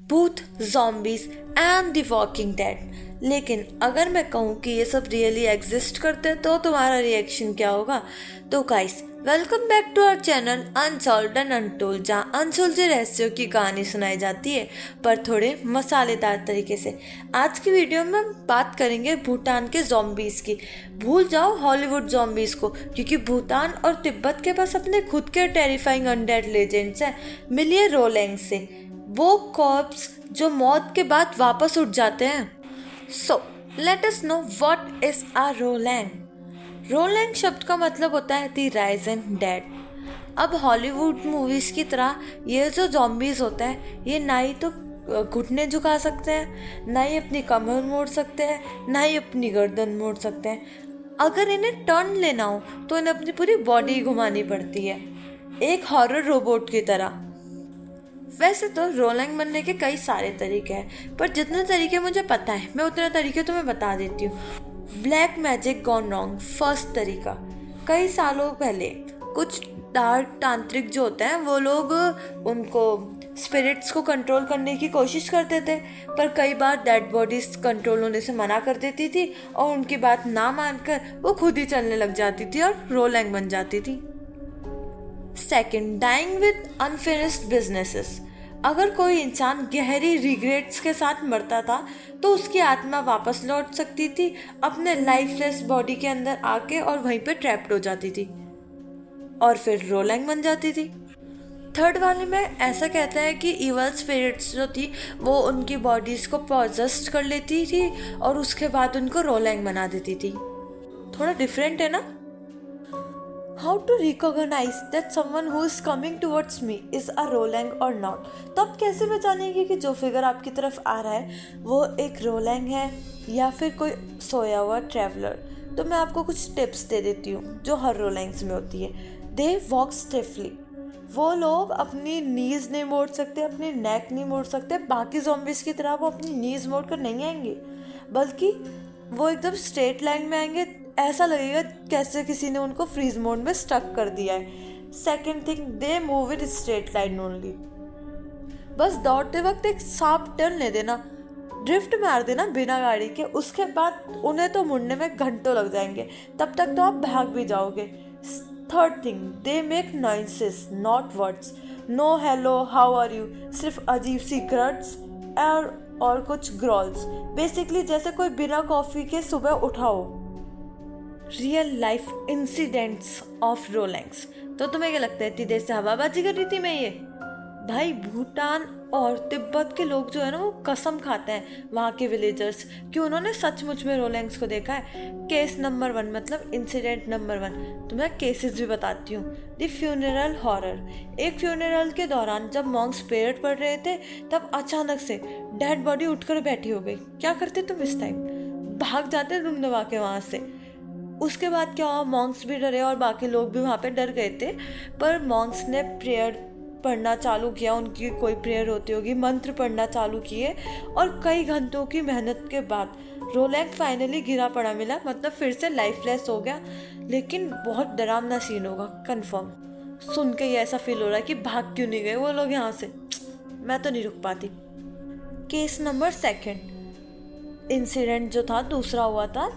भूत, zombies and the walking dead. लेकिन अगर मैं कहूँ कि ये सब रियली एग्जिस्ट करते तो तुम्हारा रिएक्शन क्या होगा? तो guys, welcome back to our channel unsolved and untold, जहाँ अनसुलझे रहस्यों की कहानी सुनाई जाती है पर थोड़े मसालेदार तरीके से। आज की वीडियो में हम बात करेंगे भूटान के ज़ॉम्बीज़ की। भूल जाओ हॉलीवुड ज़ॉम्बीज़ को, क्योंकि भूटान और तिब्बत के पास अपने खुद के टेरिफाइंग अनडेड लेजेंड्स हैं। मिलिए रोलैंग से, वो कॉर्प्स जो मौत के बाद वापस उठ जाते हैं। So let us know what is a rolang. Rolang शब्द का मतलब होता है द राइजन डेड। अब हॉलीवुड मूवीज़ की तरह ये जो ज़ॉम्बीज़ होते हैं, ये ना ही तो घुटने झुका सकते हैं, ना ही अपनी कमर मोड़ सकते हैं, ना ही अपनी गर्दन मोड़ सकते हैं। अगर इन्हें टर्न लेना हो तो इन्हें अपनी पूरी बॉडी घुमानी पड़ती है, एक हॉरर रोबोट की तरह। वैसे तो रोलैंग बनने के कई सारे तरीके हैं, पर जितने तरीके मुझे पता है मैं उतने तरीके तुम्हें बता देती हूँ। Black magic gone wrong, first तरीका। कई सालों पहले कुछ डार्क तांत्रिक जो होते हैं वो लोग उनको स्पिरिट्स को कंट्रोल करने की कोशिश करते थे, पर कई बार डेड बॉडीज कंट्रोल होने से मना कर देती थी और उनकी बात ना मानकर वो खुद ही चलने लग जाती थी और रोलैंग बन जाती थी। Second, dying with unfinished businesses. अगर कोई इंसान गहरी रिग्रेट्स के साथ मरता था तो उसकी आत्मा वापस लौट सकती थी अपने लाइफलेस बॉडी के अंदर आके और वहीं पे ट्रैप्ड हो जाती थी और फिर रोलैंग बन जाती थी। थर्ड वाले में ऐसा कहता है कि इवल स्पिरिट्स जो थी वो उनकी बॉडीज को पॉजेस्ट कर लेती थी और उसके बाद उनको रोलैंग बना देती थी। थोड़ा डिफरेंट है ना? How to recognize that someone who is coming towards me is a रोलैंग or not? तो आप कैसे पहचानेंगे कि जो फिगर आपकी तरफ आ रहा है वो एक रोलैंग है या फिर कोई सोया हुआ ट्रैवलर? तो मैं आपको कुछ टिप्स दे देती हूँ जो हर रोलैंग्स में होती है। They walk stiffly. वो लोग अपनी नीज नहीं मोड़ सकते, अपनी नेक नहीं मोड़ सकते। बाकी ज़ॉम्बीज़ की तरह वो अपनी नीज मोड़ कर नहीं आएंगे, बल्कि वो एकदम स्ट्रेट लाइन में आएंगे। ऐसा लगेगा कैसे किसी ने उनको फ्रीज मोड में स्टक कर दिया है। Second thing, they move in straight line only. बस दौड़ते वक्त एक शार्प टर्न ले देना, ड्रिफ्ट मार देना बिना गाड़ी के, उसके बाद उन्हें तो मुड़ने में घंटों लग जाएंगे, तब तक तो आप भाग भी जाओगे। Third thing, they make noises not words. No hello how are you, सिर्फ अजीब सी ग्रट्स और कुछ ग्रॉल्स, बेसिकली जैसे कोई बिना कॉफ़ी के सुबह उठाओ। Real life incidents of rolangs. तो तुम्हें क्या लगता है इतनी देर से हवाबाजी कर रही थी मैं? ये भाई, भूटान और तिब्बत के लोग जो है ना वो कसम खाते हैं, वहाँ के विलेजर्स, कि उन्होंने सचमुच में रोलैंग्स को देखा है। केस नंबर 1 मतलब इंसिडेंट नंबर 1, तुम्हें केसेस भी बताती हूँ। The funeral horror. एक फ्यूनरल के दौरान जब मॉन्क्स प्रेयर पढ़ रहे थे तब अचानक से डेड बॉडी उठकर बैठी हो गई। क्या करते तुम इस टाइम? भाग जाते तुम दबा के वहाँ से। उसके बाद क्या हुआ, मॉन्क्स भी डरे और बाकी लोग भी वहाँ पे डर गए थे, पर मॉन्क्स ने प्रेयर पढ़ना चालू किया। उनकी कोई प्रेयर होती होगी, मंत्र पढ़ना चालू किए और कई घंटों की मेहनत के बाद रोलैंग फाइनली गिरा पड़ा मिला, मतलब फिर से लाइफलेस हो गया। लेकिन बहुत डरावना सीन होगा कंफर्म। सुन के ही ऐसा फील हो रहा है कि भाग क्यों नहीं गए वो लोग यहाँ से। मैं तो नहीं रुक पाती। केस नंबर 2 इंसिडेंट जो था दूसरा हुआ था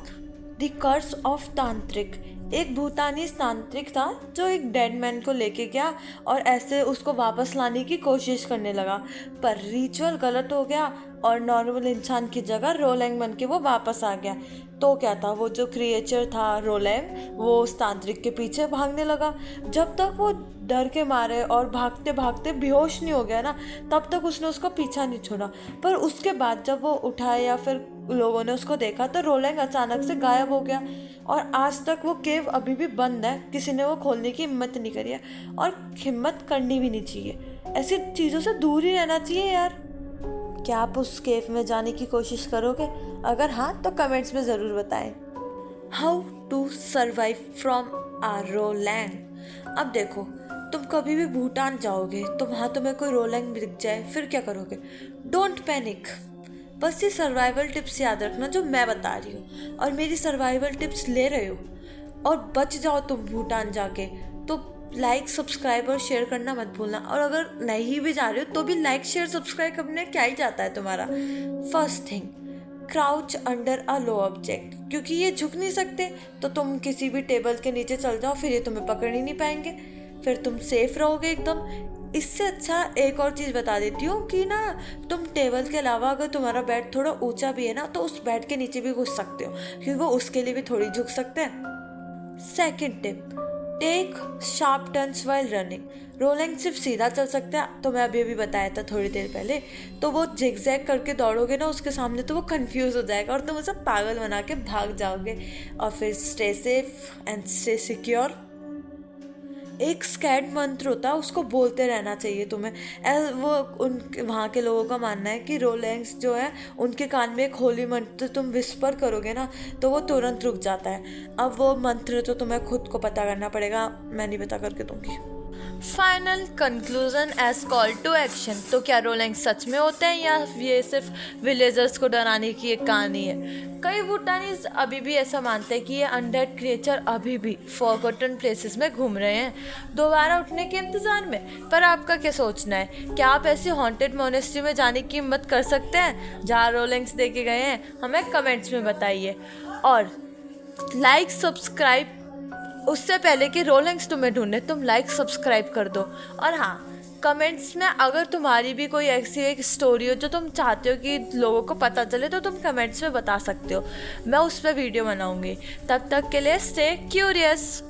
द कर्स ऑफ तांत्रिक। एक भूटानी तांत्रिक था जो एक डेड मैन को लेके गया और ऐसे उसको वापस लाने की कोशिश करने लगा, पर रिचुअल गलत हो गया और नॉर्मल इंसान की जगह रोलैंग बन के वो वापस आ गया। तो क्या था, वो जो क्रिएचर था रोलैंग, वो उस तांत्रिक के पीछे भागने लगा। जब तक वो डर के मारे और भागते भागते बेहोश नहीं हो गया ना, तब तक उसने उसका पीछा नहीं छोड़ा। पर उसके बाद जब वो उठा या फिर लोगों ने उसको देखा तो रोलैंग अचानक से गायब हो गया और आज तक वो केव अभी भी बंद है। किसी ने वो खोलने की हिम्मत नहीं करी है और हिम्मत करनी भी नहीं चाहिए। ऐसी चीज़ों से दूर ही रहना चाहिए यार। क्या आप उस केव में जाने की कोशिश करोगे? अगर हाँ तो कमेंट्स में ज़रूर बताएं। हाउ टू सर्वाइव फ्रॉम आ रोलैंग। अब देखो, तुम कभी भी भूटान जाओगे तो वहाँ तुम्हें कोई रोलैंग दिख जाए, फिर क्या करोगे? Don't panic. बस ये सर्वाइवल टिप्स याद रखना जो मैं बता रही हूँ, और मेरी सर्वाइवल टिप्स ले रहे हो और बच जाओ तुम भूटान जाके, तो लाइक सब्सक्राइब और शेयर करना मत भूलना। और अगर नहीं भी जा रहे हो तो भी लाइक शेयर सब्सक्राइब करने क्या ही जाता है तुम्हारा। First thing, crouch under a low object, क्योंकि ये झुक नहीं सकते तो तुम किसी भी टेबल के नीचे चल जाओ, फिर ये तुम्हें पकड़ ही नहीं पाएंगे, फिर तुम सेफ रहोगे एकदम। इससे अच्छा एक और चीज़ बता देती हूँ कि ना, तुम टेबल के अलावा अगर तुम्हारा बेड थोड़ा ऊंचा भी है ना, तो उस बेड के नीचे भी घुस सकते हो, क्योंकि वो उसके लिए भी थोड़ी झुक सकते हैं। Second tip, take sharp turns while running. Rolling सिर्फ सीधा चल सकता है, तो मैं अभी बताया था थोड़ी देर पहले, तो वो जिगजैग करके दौड़ोगे ना उसके सामने, तो वो कंफ्यूज हो जाएगा और तुम उसे पागल बना के भाग जाओगे। और फिर stay safe and stay secure. एक स्कैड मंत्र होता है, उसको बोलते रहना चाहिए तुम्हें। वो उन वहाँ के लोगों का मानना है कि रोलेंस जो है उनके कान में एक होली मंत्र तुम विस्पर करोगे ना, तो वो तुरंत रुक जाता है। अब वो मंत्र तो तुम्हें खुद को पता करना पड़ेगा, मैं नहीं पता करके दूंगी। Final conclusion as call to action. तो क्या रोलिंग सच में होते हैं या ये सिर्फ विलेजर्स को डराने की एक कहानी है? कई भूटानीज अभी भी ऐसा मानते हैं कि ये अनडेड क्रिएचर अभी भी फॉरगॉटन प्लेसेस में घूम रहे हैं, दोबारा उठने के इंतज़ार में। पर आपका क्या सोचना है? क्या आप ऐसी हॉन्टेड मोनेस्ट्री में जाने की हिम्मत कर सकते हैं जहाँ रोलिंग्स देखे गए हैं? हमें कमेंट्स में बताइए। और लाइक सब्सक्राइब, उससे पहले कि रोलिंग्स तुम्हें ढूंढे, तुम लाइक सब्सक्राइब कर दो। और हाँ, कमेंट्स में अगर तुम्हारी भी कोई ऐसी एक स्टोरी हो जो तुम चाहते हो कि लोगों को पता चले, तो तुम कमेंट्स में बता सकते हो, मैं उस पर वीडियो बनाऊंगी। तब तक के लिए स्टे क्यूरियस।